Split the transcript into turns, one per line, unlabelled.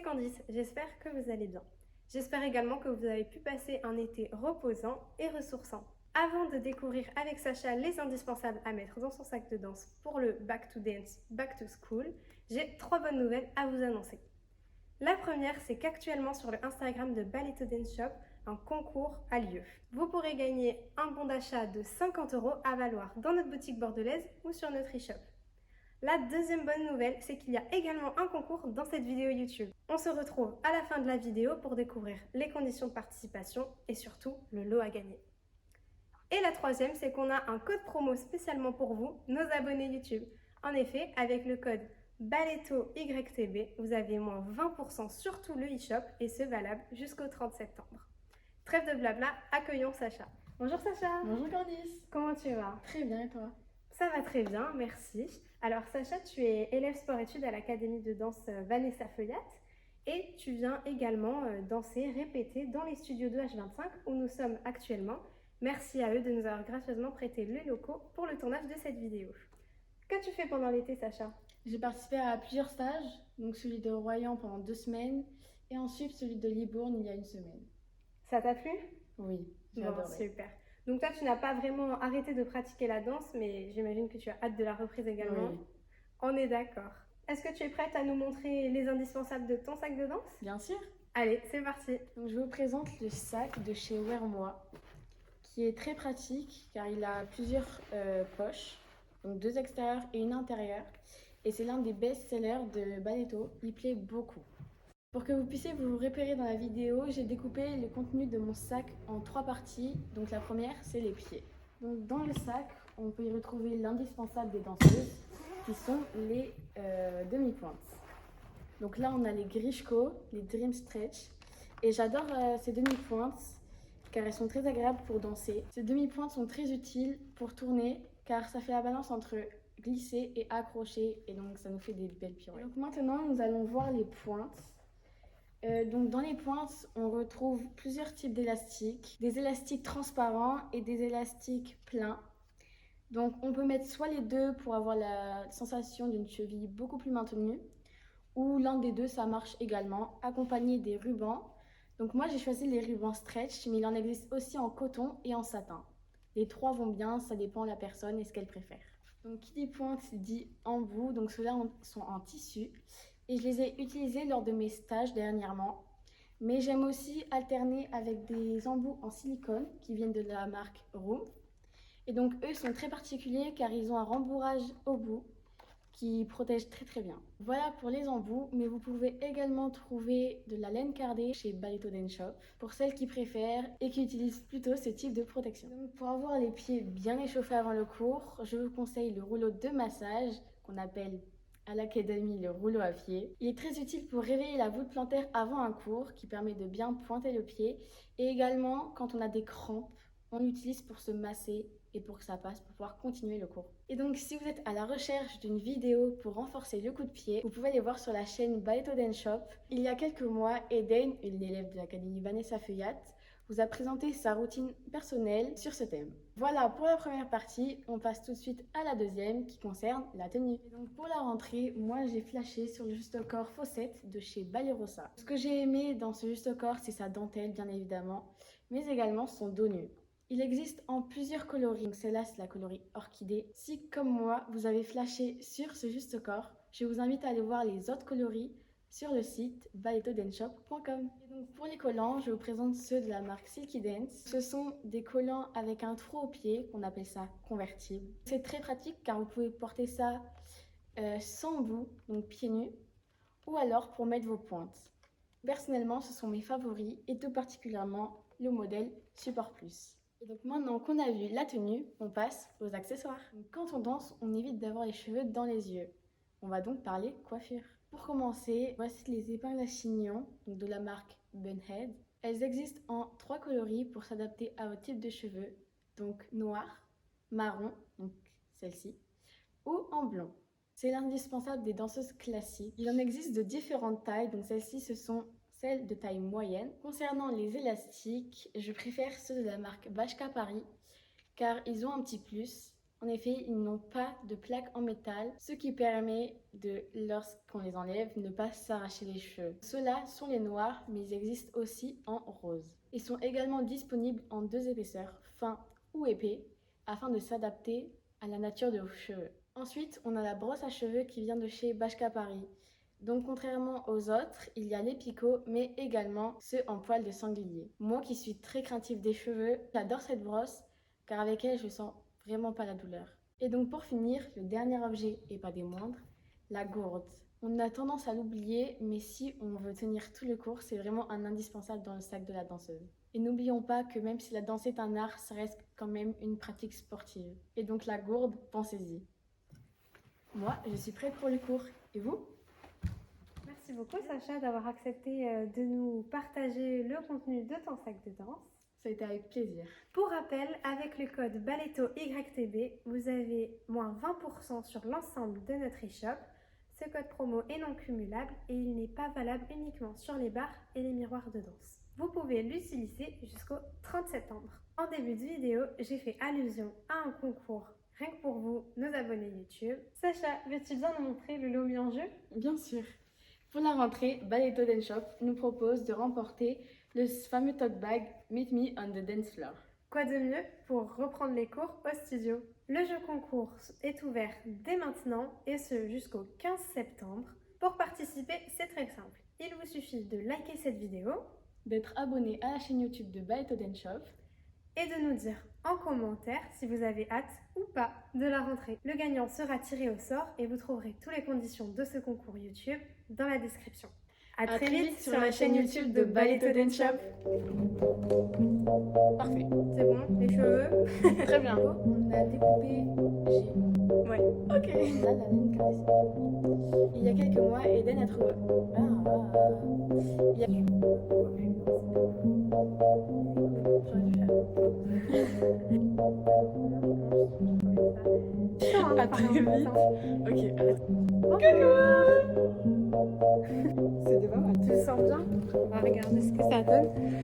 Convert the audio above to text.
Candice, j'espère que vous allez bien. J'espère également que vous avez pu passer un été reposant et ressourçant. Avant de découvrir avec Sacha les indispensables à mettre dans son sac de danse pour le Back to Dance, Back to School, j'ai 3 bonnes nouvelles à vous annoncer. La première, c'est qu'actuellement sur le Instagram de Ballet to Dance Shop, un concours a lieu. Vous pourrez gagner un bon d'achat de 50 € à valoir dans notre boutique bordelaise ou sur notre e-shop. La deuxième bonne nouvelle, c'est qu'il y a également un concours dans cette vidéo YouTube. On se retrouve à la fin de la vidéo pour découvrir les conditions de participation et surtout le lot à gagner. Et la troisième, c'est qu'on a un code promo spécialement pour vous, nos abonnés YouTube. En effet, avec le code BALETOYTB, vous avez moins 20% sur tout le e-shop et ce valable jusqu'au 30 septembre. Trêve de blabla, accueillons Sacha. Bonjour Sacha.
Bonjour Candice.
Comment tu vas?
Très bien et toi?
Ça va très bien, merci. Alors Sacha, tu es élève sport-études à l'Académie de danse Vanessa Feuillat et tu viens également danser, répéter dans les studios de H25 où nous sommes actuellement. Merci à eux de nous avoir gracieusement prêté les locaux pour le tournage de cette vidéo. Qu'as-tu fait pendant l'été, Sacha?
J'ai participé à plusieurs stages, donc celui de Royan pendant 2 semaines et ensuite celui de Libourne il y a 1 semaine.
Ça t'a plu?
Oui, j'ai
Bon,
adoré.
super. Donc toi, tu n'as pas vraiment arrêté de pratiquer la danse, mais j'imagine que tu as hâte de la reprise également.
Oui.
On est d'accord. Est-ce que tu es prête à nous montrer les indispensables de ton sac de danse?
Bien sûr.
Allez, c'est parti.
Donc, je vous présente le sac de chez Wear Moi, qui est très pratique car il a plusieurs poches, donc 2 extérieures et une intérieure. Et c'est l'un des best-sellers de Balletto, il plaît beaucoup. Pour que vous puissiez vous repérer dans la vidéo, j'ai découpé le contenu de mon sac en 3 parties. Donc la première, c'est les pieds. Donc dans le sac, on peut y retrouver l'indispensable des danseuses, qui sont les demi-pointes. Donc là, on a les Grishko, les Dream Stretch. Et j'adore ces demi-pointes car elles sont très agréables pour danser. Ces demi-pointes sont très utiles pour tourner car ça fait la balance entre glisser et accrocher et donc ça nous fait des belles pirouettes. Donc maintenant, nous allons voir les pointes. Donc dans les pointes, on retrouve plusieurs types d'élastiques, des élastiques transparents et des élastiques pleins. Donc on peut mettre soit les deux pour avoir la sensation d'une cheville beaucoup plus maintenue, ou l'un des deux, ça marche également, accompagné des rubans. Donc moi j'ai choisi les rubans stretch, mais il en existe aussi en coton et en satin. Les 3 vont bien, ça dépend de la personne et ce qu'elle préfère. Donc qui dit pointe dit embout, donc ceux-là sont en tissu. Et je les ai utilisés lors de mes stages dernièrement. Mais j'aime aussi alterner avec des embouts en silicone qui viennent de la marque Room. Et donc eux sont très particuliers car ils ont un rembourrage au bout qui protège très très bien. Voilà pour les embouts, mais vous pouvez également trouver de la laine cardée chez Ballet to Dance Shop pour celles qui préfèrent et qui utilisent plutôt ce type de protection. Donc pour avoir les pieds bien échauffés avant le cours, je vous conseille le rouleau de massage qu'on appelle à l'académie le rouleau à pied. Il est très utile pour réveiller la voûte plantaire avant un cours qui permet de bien pointer le pied et également quand on a des crampes, on l'utilise pour se masser et pour que ça passe, pour pouvoir continuer le cours. Et donc si vous êtes à la recherche d'une vidéo pour renforcer le coup de pied, vous pouvez aller voir sur la chaîne Ballet to Dance Shop. Il y a quelques mois, Eden, une élève de l'académie Vanessa Feuillat, vous a présenté sa routine personnelle sur ce thème. Voilà pour la première partie, on passe tout de suite à la deuxième qui concerne la tenue. Et donc pour la rentrée, moi j'ai flashé sur le juste au corps Fawcett de chez Ballet Rossa. Ce que j'ai aimé dans ce juste au corps, c'est sa dentelle bien évidemment, mais également son dos nu. Il existe en plusieurs coloris, donc celle-là c'est la coloris orchidée. Si comme moi vous avez flashé sur ce juste corps, je vous invite à aller voir les autres coloris sur le site ballettodanceshop.com. Et donc pour les collants, je vous présente ceux de la marque Silky Dance. Ce sont des collants avec un trou au pied, qu'on appelle ça convertible. C'est très pratique car vous pouvez porter ça sans bout, donc pieds nus, ou alors pour mettre vos pointes. Personnellement, ce sont mes favoris et tout particulièrement le modèle Support Plus. Et donc maintenant qu'on a vu la tenue, on passe aux accessoires. Donc quand on danse, on évite d'avoir les cheveux dans les yeux. On va donc parler coiffure. Pour commencer, voici les épingles à chignon donc de la marque Bunhead. Elles existent en 3 coloris pour s'adapter à votre type de cheveux, donc noir, marron, donc celle-ci, ou en blond. C'est l'indispensable des danseuses classiques. Il en existe de différentes tailles, donc celles-ci ce sont celles de taille moyenne. Concernant les élastiques, je préfère ceux de la marque Bashka Paris car ils ont un petit plus. En effet, ils n'ont pas de plaque en métal, ce qui permet de, lorsqu'on les enlève, ne pas s'arracher les cheveux. Ceux-là sont les noirs, mais ils existent aussi en rose. Ils sont également disponibles en 2 épaisseurs, fin ou épais, afin de s'adapter à la nature de vos cheveux. Ensuite, on a la brosse à cheveux qui vient de chez Bashka Paris. Donc contrairement aux autres, il y a les picots, mais également ceux en poils de sanglier. Moi qui suis très craintive des cheveux, j'adore cette brosse, car avec elle, je sens vraiment pas la douleur. Et donc pour finir, le dernier objet, et pas des moindres, la gourde. On a tendance à l'oublier, mais si on veut tenir tout le cours, c'est vraiment un indispensable dans le sac de la danseuse. Et n'oublions pas que même si la danse est un art, ça reste quand même une pratique sportive. Et donc la gourde, pensez-y. Moi, je suis prête pour le cours. Et vous ?
Merci beaucoup Sacha d'avoir accepté de nous partager le contenu de ton sac de danse.
Ça a été avec plaisir.
Pour rappel, avec le code BALETOYTB, vous avez moins 20% sur l'ensemble de notre e-shop. Ce code promo est non cumulable et il n'est pas valable uniquement sur les barres et les miroirs de danse. Vous pouvez l'utiliser jusqu'au 30 septembre. En début de vidéo, j'ai fait allusion à un concours rien que pour vous, nos abonnés YouTube. Sacha, veux-tu bien nous montrer le lot mis en jeu ?
Bien sûr. Pour la rentrée, Balletto Dance Shop nous propose de remporter le fameux tote bag Meet Me on the Dance Floor.
Quoi de mieux pour reprendre les cours au studio ? Le jeu concours est ouvert dès maintenant et ce jusqu'au 15 septembre. Pour participer, c'est très simple. Il vous suffit de liker cette vidéo,
d'être abonné à la chaîne YouTube de Balletto Dance Shop
et de nous dire en commentaire si vous avez hâte ou pas de la rentrée. Le gagnant sera tiré au sort et vous trouverez toutes les conditions de ce concours YouTube dans la description. À très vite sur la chaîne YouTube de Balletto Dance Shop.
Parfait.
C'est bon, les cheveux.
Très bien. On a découpé G.
Ouais.
Ok. On a la laine caressée. Il y a quelques mois, Eden a trouvé. Il y a... À très vite. Ok, arrête. Coucou.
C'est pas mal. Tu le sens bien ? On va regarder ce que ça donne.